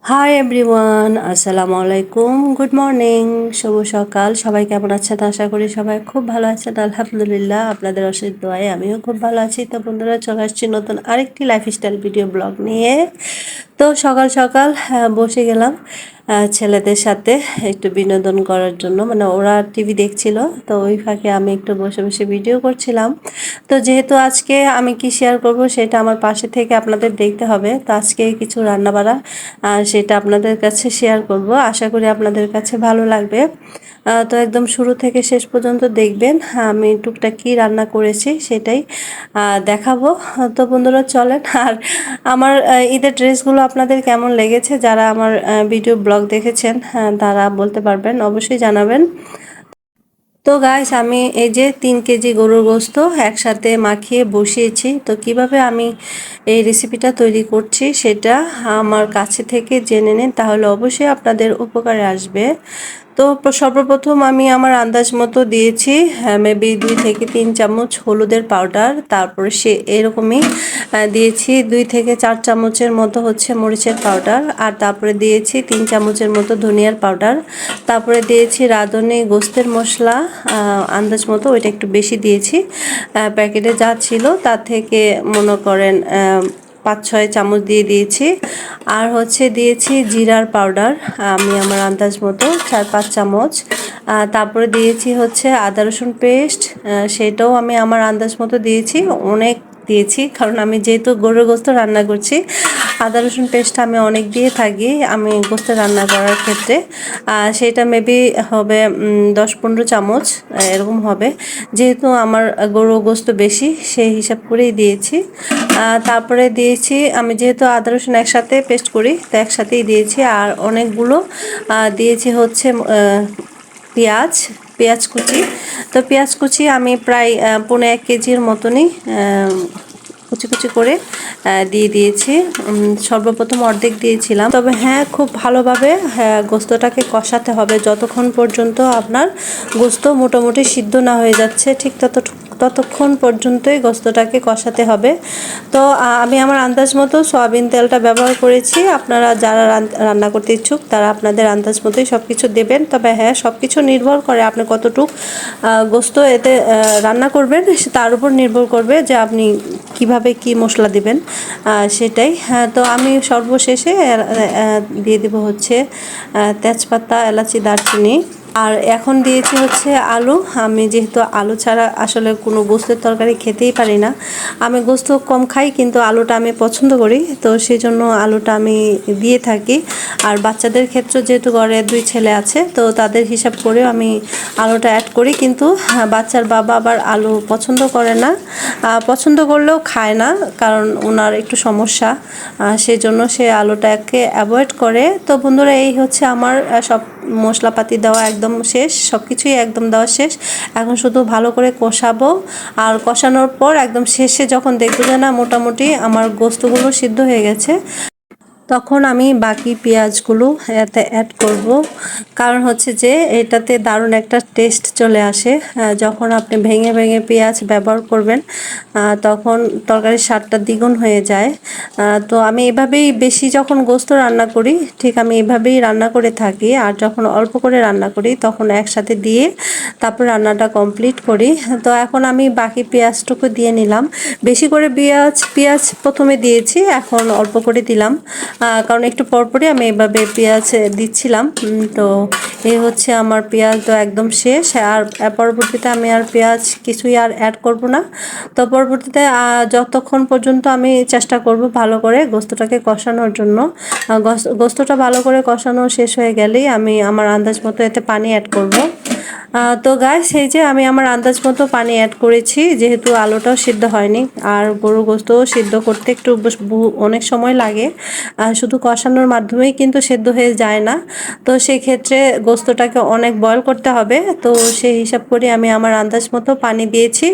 Hi everyone, আসসালামু আলাইকুম, good morning, শুভ সকাল। সবাই কেমন আছেন? আশা করি সবাই খুব ভালো আছেন। আলহামদুলিল্লাহ, আপনাদের অশেষ দোয়ায় আমিও খুব ভালো আছি। তো বন্ধুরা, চলে আসছি নতুন আরেকটি লাইফস্টাইল ভিডিও ব্লগ নিয়ে। তো সকাল সকাল বসে গেলাম ছেলেদের সাথে একটু বিনোদন করার জন্য, মানে ওরা টিভি দেখছিল, তো ওই ফাঁকে আমি একটু বসে বসে ভিডিও করছিলাম। তো যেহেতু আজকে আমি কি শেয়ার করব সেটা আমার পাশে থেকে আপনাদের দেখতে হবে। তো আজকে কিছু রান্নাবাড়া সেটা আপনাদের কাছে শেয়ার করব, আশা করি আপনাদের কাছে ভালো লাগবে। তো একদম শুরু থেকে শেষ পর্যন্ত দেখবেন। আমি টুকটাক কী রান্না করেছি সেটাই দেখাবো। তো বন্ধুরা চলেন। আর আমার ঈদের ড্রেসগুলো আপনাদের কেমন লেগেছে, যারা আমার ভিডিও ব্লগ দেখেছেন তারা বলতে পারবেন, অবশ্যই জানাবেন। তো গাইস, আমি এই যে 3 কেজি গরুর গোস্ত একসাথে মাখিয়ে বসিয়েছি। তো কিভাবে আমি এই রেসিপিটা তৈরি করছি সেটা আমার কাছে থেকে জেনে নিন, তাহলে অবশ্যই আপনাদের উপকারে আসবে। তো সর্বপ্রথম আমি আমার আন্দাজ মতো দিয়েছি মেবি 2 থেকে 3 চামচ হলুদের পাউডার, তারপরে সে এরকমই দিয়েছি 2 থেকে 4 চামচের মতো হচ্ছে মরিচের পাউডার, আর তারপরে দিয়েছি 3 চামচের মতো ধনিয়ার পাউডার, তারপরে দিয়েছি রাঁধুনি গোস্তের মশলা আন্দাজ মতো, ওইটা একটু বেশি দিয়েছি। প্যাকেটে যা ছিল তার থেকে মনে করেন 5-6 চামচ দিয়ে দিয়েছি। আর হচ্ছে দিয়েছি জিরার পাউডার, আমি আমার আন্দাজ মতো 4-5 চামচ। তারপরে দিয়েছি হচ্ছে আদা রসুন পেস্ট, সেটাও আমি আমার আন্দাজ মতো দিয়েছি। অনেক দিয়েছি কারণ আমি যেহেতু গরুর গোস্ত রান্না করছি, আদা রসুন পেস্টটা আমি অনেক দিয়ে থাকি আমি গোস্ত রান্না করার ক্ষেত্রে। সেটা মেবি হবে 10-15 চামচ এরকম হবে, যেহেতু আমার গরুর গোস্ত বেশি সেই হিসাব করেই দিয়েছি। তারপরে দিয়েছি আমি, যেহেতু আদা রসুন একসাথে পেস্ট করি তো একসাথেই দিয়েছি। আর অনেকগুলো দিয়েছি হচ্ছে পেঁয়াজ পেঁয়াজ কুচি। তো পেঁয়াজ কুচি আমি প্রায় 1.25 কেজির মতনই কুচি কুচি করে দিয়ে দিয়েছি। সর্বপ্রথম অর্ধেক দিয়েছিলাম, তবে হ্যাঁ খুব ভালোভাবে গোস্তটাকে কষাতে হবে যতক্ষণ পর্যন্ত আপনার গোস্ত মোটামুটি সিদ্ধ না হয়ে যাচ্ছে, ঠিক ততক্ষণ পর্যন্তই গোস্তটাকে কষাতে হবে। তো আমি আমার আন্দাজ মতো সয়াবিন তেলটা ব্যবহার করেছি। আপনারা যারা রান্না করতে ইচ্ছুক তারা আপনাদের আন্দাজ মতোই সব কিছু দেবেন, তবে হ্যাঁ সব কিছু নির্ভর করে আপনি কতটুক গোস্ত এতে রান্না করবেন, তার উপর নির্ভর করবে যে আপনি কিভাবে কি মশলা দিবেন সেটাই। হ্যাঁ, তো আমি সর্বশেষে দিয়ে দেব হচ্ছে তেজপাতা, এলাচি, দারচিনি। আর এখন দিয়েছি হচ্ছে আলু। আমি যেহেতু আলু ছাড়া আসলে কোনো গোস্তের তরকারি খেতেই পারি না, আমি গোস্ত কম খাই কিন্তু আলুটা আমি পছন্দ করি, তো সেই জন্য আলুটা আমি দিয়ে থাকি। আর বাচ্চাদের ক্ষেত্রে যেহেতু ঘরে 2 ছেলে আছে, তো তাদের হিসাব করেও আমি আলুটা অ্যাড করি, কিন্তু বাচ্চার বাবা আবার আলু পছন্দ করে না, পছন্দ করলেও খায় না কারণ ওনার একটু সমস্যা, সেই জন্য সে আলুটাকে অ্যাভয়েড করে। তো বন্ধুরা, এই হচ্ছে আমার সব মশলাপাতি দেওয়া একদম শেষ, সব কিছুই একদম দেওয়া শেষ। এখন শুধু ভালো করে কষাবো, আর কষানোর পর একদম শেষে যখন দেখবো যে না মোটামুটি আমার গোস্তগুলো সিদ্ধ হয়ে গেছে, তখন আমি বাকি পেঁয়াজগুলো এতে অ্যাড করব। কারণ হচ্ছে যে এটাতে দারুণ একটা টেস্ট চলে আসে যখন আপনি ভেঙে ভেঙে পেঁয়াজ ব্যবহার করবেন, তখন তরকারির স্বাদটা দ্বিগুণ হয়ে যায়। তো আমি এভাবেই বেশি যখন গোস্ত রান্না করি ঠিক আমি এভাবেই রান্না করে থাকি, আর যখন অল্প করে রান্না করি তখন একসাথে দিয়ে তারপর রান্নাটা কমপ্লিট করি। তো এখন আমি বাকি পেঁয়াজটুকু দিয়ে নিলাম, বেশি করে পেঁয়াজ প্রথমে দিয়েছি, এখন অল্প করে দিলাম কারণ একটু পরপরই আমি এভাবে পেঁয়াজ দিচ্ছিলাম। তো এই হচ্ছে আমার পেঁয়াজ তো একদম শেষ, আর পরবর্তীতে আমি আর পেঁয়াজ কিছুই আর অ্যাড করব না। তো পরবর্তীতে যতক্ষণ পর্যন্ত আমি চেষ্টা করব ভালো করে গোস্তটাকে কষানোর জন্য, গোস্তটা ভালো করে কষানো শেষ হয়ে গেলেই আমি আমার আন্দাজ মতো এতে পানি অ্যাড করব। তো গাইস, এই যে আমি আমার আন্দাজ মতো পানি অ্যাড করেছি, যেহেতু আলুটাও সিদ্ধ হয়নি আর গরু গোস্তও সিদ্ধ করতে একটু অনেক সময় লাগে, শুধু কষানোর মাধ্যমেই কিন্তু সেদ্ধ হয়ে যায় না। তো সেই ক্ষেত্রে গোস্তটাকে অনেক বয়ল করতে হবে, তো সেই হিসাব করে আমি আমার আন্দাজ মতো পানি দিয়েছি।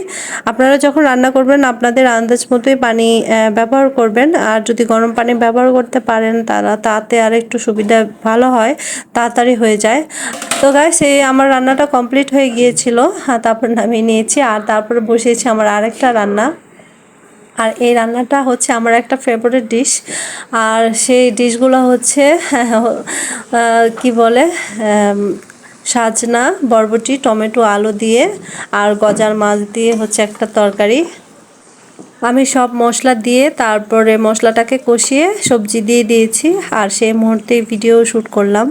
আপনারা যখন রান্না করবেন আপনাদের আন্দাজ মতোই পানি ব্যবহার করবেন, আর যদি গরম পানি ব্যবহার করতে পারেন তাতে আর একটু সুবিধা ভালো হয়, তাড়াতাড়ি হয়ে যায়। তো গাইস, এই আমার রান্নাটা কমপ্লিট হয়ে গিয়েছিল, তারপর নামিয়ে নিয়েছি, আর তারপরে বসিয়েছি আমার আরেকটা রান্না। আর এই রান্নাটা হচ্ছে আমার একটা ফেভারিট ডিশ। আর সেই ডিশগুলো হচ্ছে কি বলে, সাজনা, বরবটি, টমেটো, আলু দিয়ে আর গজার মাছ দিয়ে হচ্ছে একটা তরকারি। আমি সব মশলা দিয়ে তারপরে মশলাটাকে কষিয়ে সবজি দিয়ে দিয়েছি, আর সেই মুহূর্তে ভিডিও শ্যুট করলাম।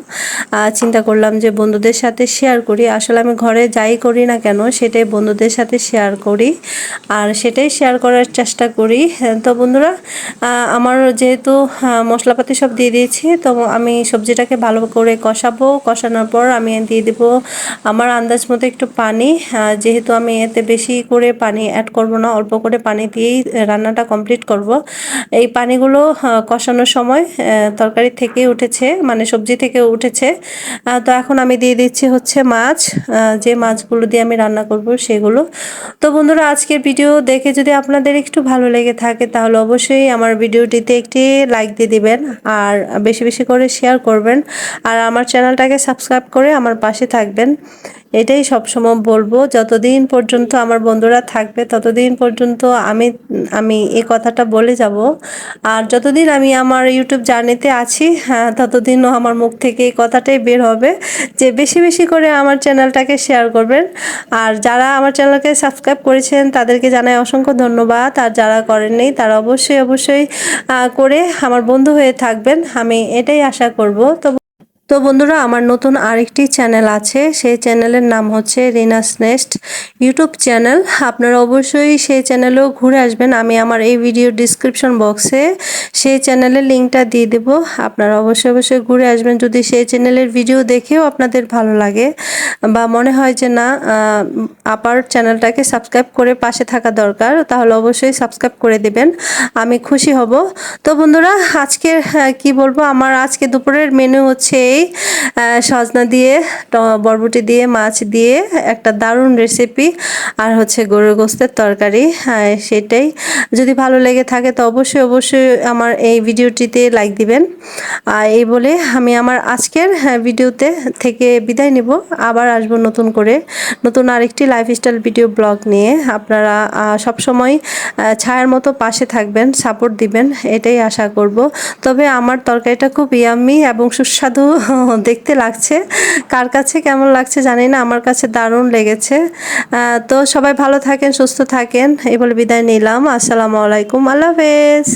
চিন্তা করলাম যে বন্ধুদের সাথে শেয়ার করি। আসলে আমি ঘরে যাই করি না কেন সেটাই বন্ধুদের সাথে শেয়ার করি, আর সেটাই শেয়ার করার চেষ্টা করি। তো বন্ধুরা, আমার যেহেতু মশলাপাতি সব দিয়ে দিয়েছি, তো আমি সবজিটাকে ভালো করে কষাবো। কষানোর পর আমি দিয়ে দেব আমার আন্দাজ মতো একটু পানি। যেহেতু আমি এতে বেশি করে পানি অ্যাড করব না, অল্প করে পানি দিয়েই রান্নাটা কমপ্লিট করব। এই পানিগুলো কষানোর সময় তরকারি থেকে উঠেছে, মানে সবজি থেকে উঠেছে। তো এখন আমি দিয়ে দিচ্ছি হচ্ছে মাছ, যে মাছগুলো দিয়ে আমি রান্না করব সেগুলো। তো বন্ধুরা, আজকের ভিডিও দেখে যদি আপনাদের একটু ভালো লেগে থাকে তাহলে অবশ্যই আমার ভিডিওটিতে একটি লাইক দিয়ে দিবেন, আর বেশি বেশি করে শেয়ার করবেন, আর আমার চ্যানেলটাকে সাবস্ক্রাইব করে আমার পাশে থাকবেন। এটাই সবসময় বলবো, যতদিন পর্যন্ত আমার বন্ধুরা থাকবে ততদিন পর্যন্ত আমি আমি এই কথাটা বলে যাব। আর যতদিন আমি আমার ইউটিউব জার্নিতে আছি, হ্যাঁ, ততদিনও আমার মুখ থেকে এই কথাটাই বের হবে যে বেশি বেশি করে আমার চ্যানেলটাকে শেয়ার করবেন। আর যারা আমার চ্যানেলকে সাবস্ক্রাইব করেছেন তাদেরকে জানাই অসংখ্য ধন্যবাদ, আর যারা করেননি তারা অবশ্যই অবশ্যই করে আমার বন্ধু হয়ে থাকবেন, আমি এটাই আশা করব। তো বন্ধুরা, আমার নতুন আরেকটি চ্যানেল আছে, সেই চ্যানেলের নাম হচ্ছে রিনাস নেস্ট ইউটিউব চ্যানেল। আপনারা অবশ্যই সেই চ্যানেলেও ঘুরে আসবেন। আমি আমার এই ভিডিও ডিসক্রিপশন বক্সে সেই চ্যানেলের লিঙ্কটা দিয়ে দেব। আপনারা অবশ্যই অবশ্যই ঘুরে আসবেন। যদি সেই চ্যানেলের ভিডিও দেখেও আপনাদের ভালো লাগে বা মনে হয় যে না, আপার চ্যানেলটাকে সাবস্ক্রাইব করে পাশে থাকা দরকার, তাহলে অবশ্যই সাবস্ক্রাইব করে দিবেন, আমি খুশি হব। তো বন্ধুরা, আজকের কি বলবো, আমার আজকে দুপুরের মেনু হচ্ছে এই সজনা দিয়ে, বরবটি দিয়ে, মাছ দিয়ে একটা দারুণ রেসিপি, আর হচ্ছে গরুর গোশতের তরকারি। সেটাই যদি ভালো লেগে থাকে তো অবশ্যই অবশ্যই আমার এই ভিডিওটিতে লাইক দিবেন। এই বলে আমি আমার আজকের ভিডিওতে থেকে বিদায় নিব। আবার আসবো নতুন করে, নতুন আরেকটি লাইফস্টাইল ভিডিও ব্লগ নিয়ে। আপনারা সবসময় ছায়ার মতো পাশে থাকবেন, সাপোর্ট দিবেন, এটাই আশা করব। তবে আমার তরকারিটা খুব ইয়াম্মি এবং সুস্বাদু দেখতে লাগছে। কার কাছে কেমন লাগছে জানি না, আমার কাছে দারুণ লেগেছে। তো সবাই ভালো থাকেন, সুস্থ থাকেন, এই বলে বিদায় নিলাম। আসসালামু আলাইকুম, আল্লাহ হাফেজ।